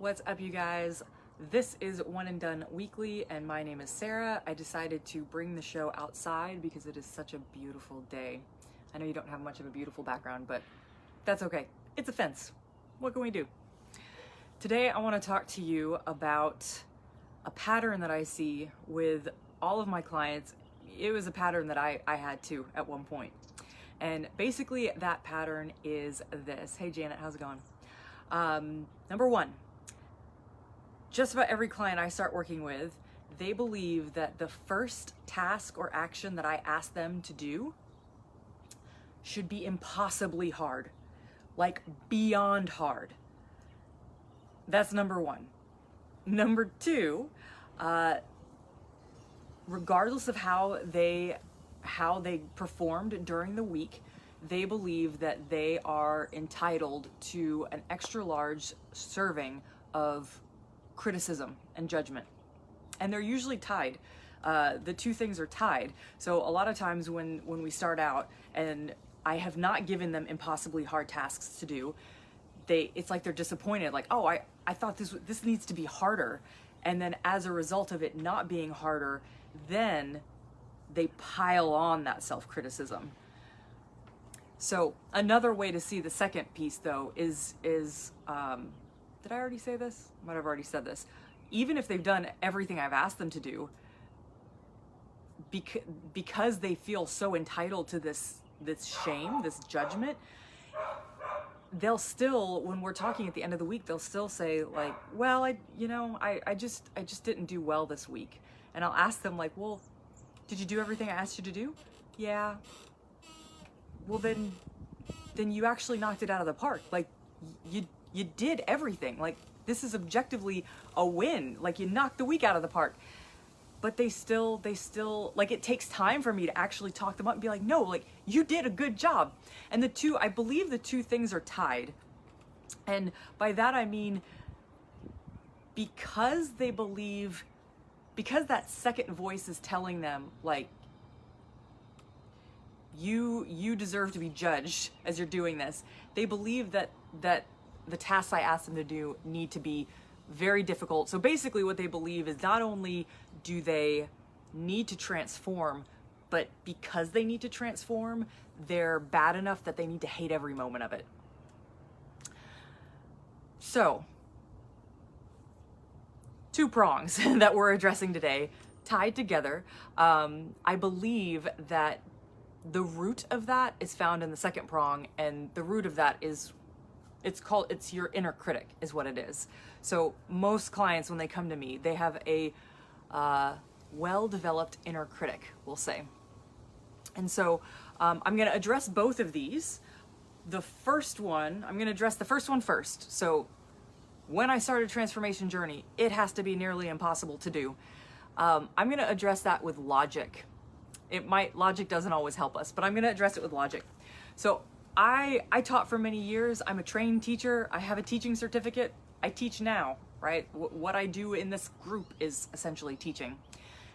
What's up, you guys? This is One and Done Weekly, and my name is Sarah. I decided to bring the show outside because it is such a beautiful day. I know you don't have much of a beautiful background, but that's okay. It's a fence. What can we do? Today, I want to talk to you about a pattern that I see with all of my clients. It was a pattern that I had too at one point. And basically, that pattern is this. Hey, Janet, how's it going? Number one, just about every client I start working with, they believe that the first task or action that I ask them to do should be impossibly hard, like beyond hard. That's number one. Number two, regardless of how they performed during the week, they believe that they are entitled to an extra large serving of criticism and judgment. And they're usually tied. The two things are tied. So a lot of times when we start out and I have not given them impossibly hard tasks to do, it's like they're disappointed, like, oh, I thought this needs to be harder. And then as a result of it not being harder, then they pile on that self-criticism. So another way to see the second piece, though, is did I already say this? I might have already said this. Even if they've done everything I've asked them to do, because they feel so entitled to this shame, this judgment, they'll still, when we're talking at the end of the week, they'll still say, like, well, I just didn't do well this week. And I'll ask them, like, well, did you do everything I asked you to do? Yeah. Well, then you actually knocked it out of the park. Like, you did everything. Like, this is objectively a win. Like, you knocked the week out of the park. But they still, like, it takes time for me to actually talk them up and be like, no, like, you did a good job. And I believe the two things are tied. And by that I mean, because that second voice is telling them, like, you deserve to be judged as you're doing this, they believe that the tasks I ask them to do need to be very difficult. So basically what they believe is not only do they need to transform, but because they need to transform, they're bad enough that they need to hate every moment of it. So, two prongs that we're addressing today, tied together. I believe that the root of that is found in the second prong, and the root of that is, it's your inner critic is what it is. So most clients, when they come to me, they have a well-developed inner critic, we'll say. And so I'm going to address both of these. The first one, I'm going to address the first one first. So when I start a transformation journey, it has to be nearly impossible to do. I'm going to address that with logic. Logic doesn't always help us, but I'm going to address it with logic. So I taught for many years. I'm a trained teacher. I have a teaching certificate. I teach now, right? What I do in this group is essentially teaching.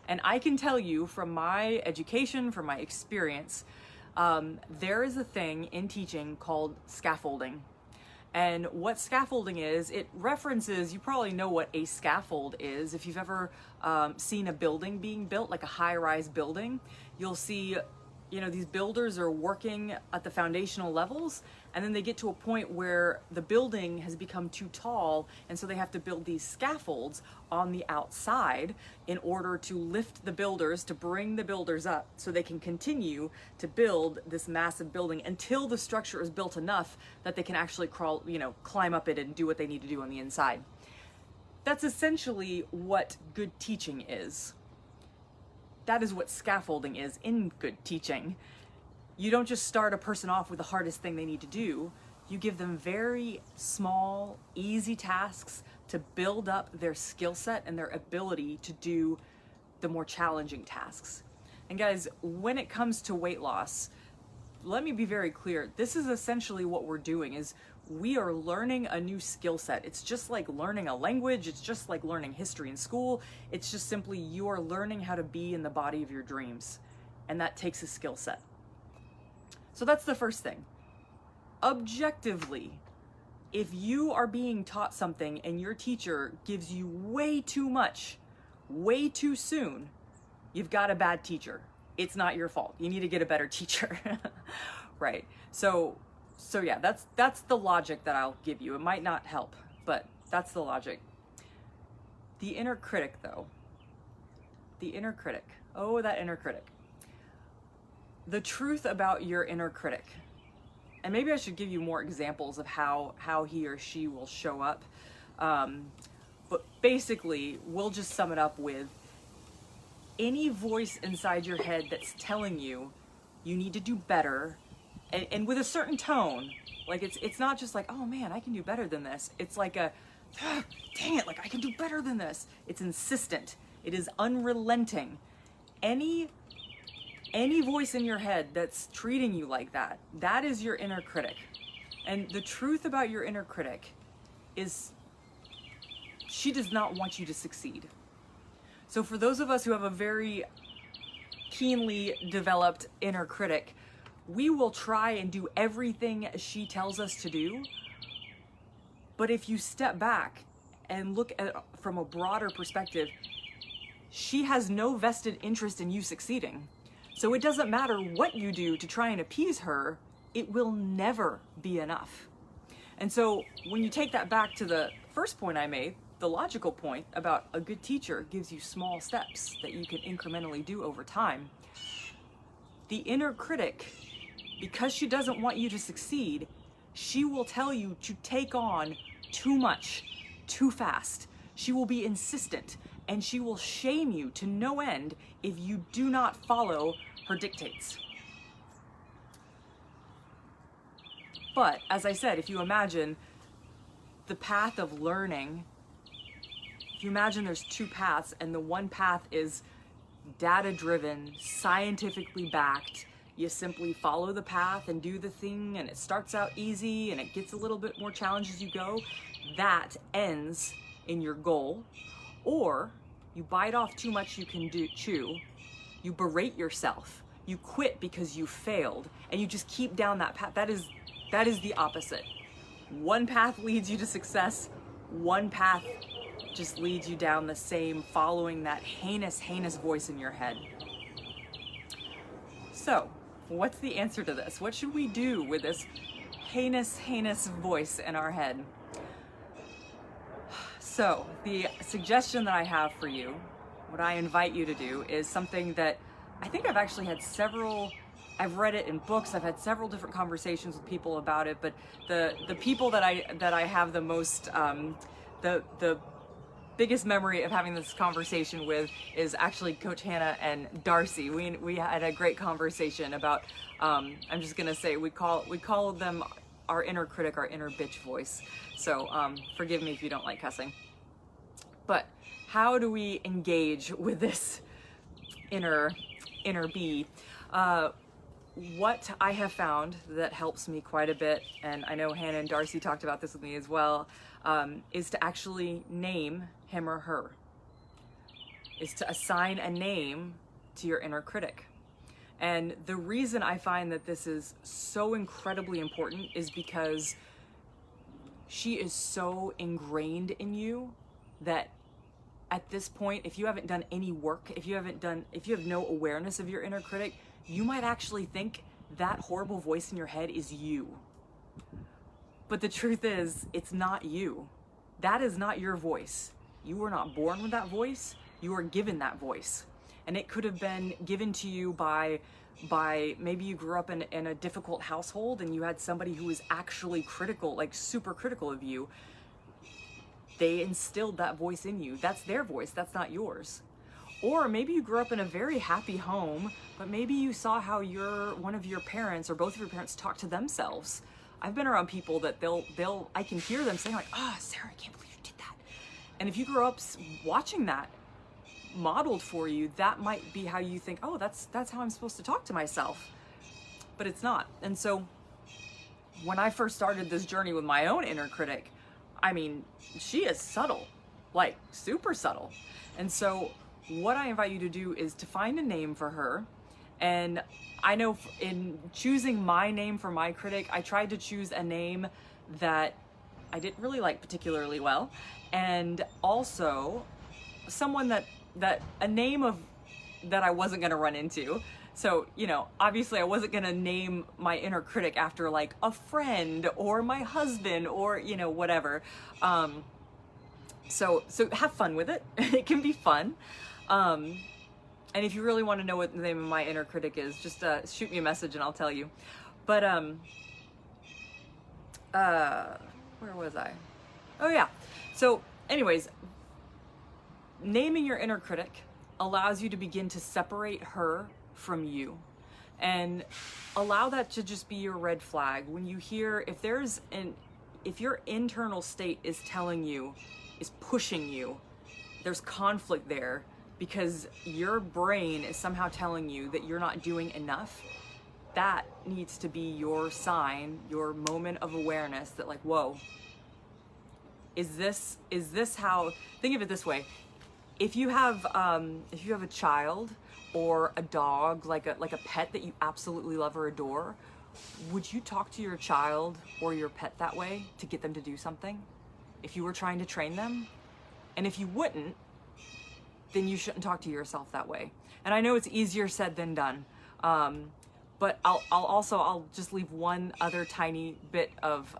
And I can tell you from my education, from my experience, there is a thing in teaching called scaffolding. And what scaffolding is, it references, you probably know what a scaffold is. If you've ever seen a building being built, like a high-rise building, you'll see, these builders are working at the foundational levels, and then they get to a point where the building has become too tall, and so they have to build these scaffolds on the outside in order to lift the builders, to bring the builders up so they can continue to build this massive building until the structure is built enough that they can actually climb up it and do what they need to do on the inside. That's essentially what good teaching is. That is what scaffolding is in good teaching. You don't just start a person off with the hardest thing they need to do. You give them very small, easy tasks to build up their skill set and their ability to do the more challenging tasks. And guys, when it comes to weight loss, let me be very clear. This is essentially what we're doing, is we are learning a new skill set. It's just like learning a language. It's just like learning history in school. It's just simply you are learning how to be in the body of your dreams. And that takes a skill set. So that's the first thing. Objectively, if you are being taught something and your teacher gives you way too much, way too soon, you've got a bad teacher. It's not your fault. You need to get a better teacher. Right? So yeah, that's the logic that I'll give you. It might not help, but that's the logic. The inner critic, though. The inner critic. Oh, that inner critic. The truth about your inner critic. And maybe I should give you more examples of how he or she will show up. But basically, we'll just sum it up with any voice inside your head that's telling you you need to do better, and with a certain tone. Like it's not just like, oh man, I can do better than this. It's like a, dang it, like I can do better than this. It's insistent. It is unrelenting. Any voice in your head that's treating you like that, that is your inner critic. And the truth about your inner critic is she does not want you to succeed. So for those of us who have a very keenly developed inner critic, we will try and do everything she tells us to do. But if you step back and look at it from a broader perspective, she has no vested interest in you succeeding. So it doesn't matter what you do to try and appease her, it will never be enough. And so when you take that back to the first point I made, the logical point about a good teacher gives you small steps that you can incrementally do over time, the inner critic, because she doesn't want you to succeed, she will tell you to take on too much, too fast. She will be insistent, and she will shame you to no end if you do not follow her dictates. But as I said, if you imagine the path of learning, if you imagine there's two paths, and the one path is data-driven, scientifically backed, you simply follow the path and do the thing, and it starts out easy and it gets a little bit more challenge as you go, that ends in your goal. Or you bite off too much you can chew, you berate yourself, you quit because you failed, and you just keep down that path. That is the opposite. One path leads you to success, one path just leads you down the same, following that heinous voice in your head. So, what's the answer to this? What should we do with this heinous voice in our head? So, the suggestion that I have for you, what I invite you to do, is something that I think I've actually had I've read it in books, I've had several different conversations with people about it, but the people that I have the most, the biggest memory of having this conversation with is actually Coach Hannah and Darcy. We had a great conversation about, I'm just gonna say, we call them our inner critic, our inner bitch voice. So forgive me if you don't like cussing. But how do we engage with this inner bee? What I have found that helps me quite a bit, and I know Hannah and Darcy talked about this with me as well, is to actually name him or her, is to assign a name to your inner critic. And the reason I find that this is so incredibly important is because she is so ingrained in you that at this point, if you haven't done any work, if you have no awareness of your inner critic, you might actually think that horrible voice in your head is you. But the truth is, it's not you. That is not your voice. You were not born with that voice. You were given that voice. And it could have been given to you by maybe you grew up in a difficult household and you had somebody who was actually critical, like super critical of you. They instilled that voice in you. That's their voice. That's not yours. Or maybe you grew up in a very happy home, but maybe you saw how one of your parents or both of your parents talk to themselves. I've been around people that I can hear them saying like, Sarah, I can't believe you did that. And if you grew up watching that modeled for you, that might be how you think, oh, that's how I'm supposed to talk to myself. But it's not. And so when I first started this journey with my own inner critic, I mean, she is subtle, like super subtle. And so what I invite you to do is to find a name for her. And I know in choosing my name for my critic, I tried to choose a name that I didn't really like particularly well, and also someone that a name of that I wasn't going to run into. So, you know, obviously I wasn't going to name my inner critic after like a friend or my husband or, you know, whatever. So have fun with it. It can be fun. And if you really want to know what the name of my inner critic is, just shoot me a message and I'll tell you. But where was I? Oh yeah. So anyways, naming your inner critic allows you to begin to separate her from you, and allow that to just be your red flag. When you hear, if your internal state is telling you, is pushing you, there's conflict there because your brain is somehow telling you that you're not doing enough, that needs to be your sign, your moment of awareness that like, whoa, is this how, think of it this way. If you have a child or a dog, like a pet that you absolutely love or adore, would you talk to your child or your pet that way to get them to do something? If you were trying to train them? And if you wouldn't, then you shouldn't talk to yourself that way. And I know it's easier said than done. But I'll just leave one other tiny bit of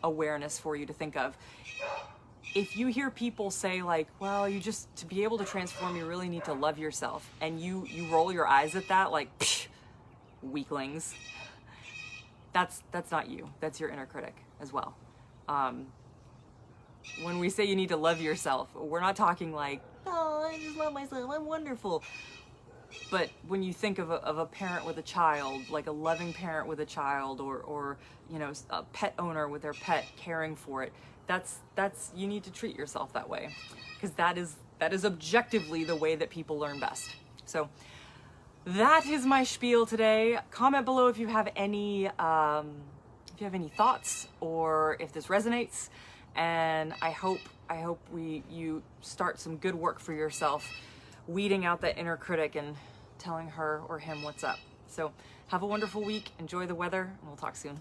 awareness for you to think of. If you hear people say like, well, to be able to transform, you really need to love yourself, and you roll your eyes at that like, psh, weaklings, that's not you. That's your inner critic as well. When we say you need to love yourself, we're not talking like, oh, I just love myself, I'm wonderful. But when you think of a parent with a child, like a loving parent with a child, or you know, a pet owner with their pet, caring for it, that's you need to treat yourself that way, because that is objectively the way that people learn best. So that is my spiel today. Comment below if you have any thoughts or if this resonates, and I hope you start some good work for yourself, weeding out that inner critic and telling her or him what's up. So have a wonderful week, enjoy the weather, and we'll talk soon.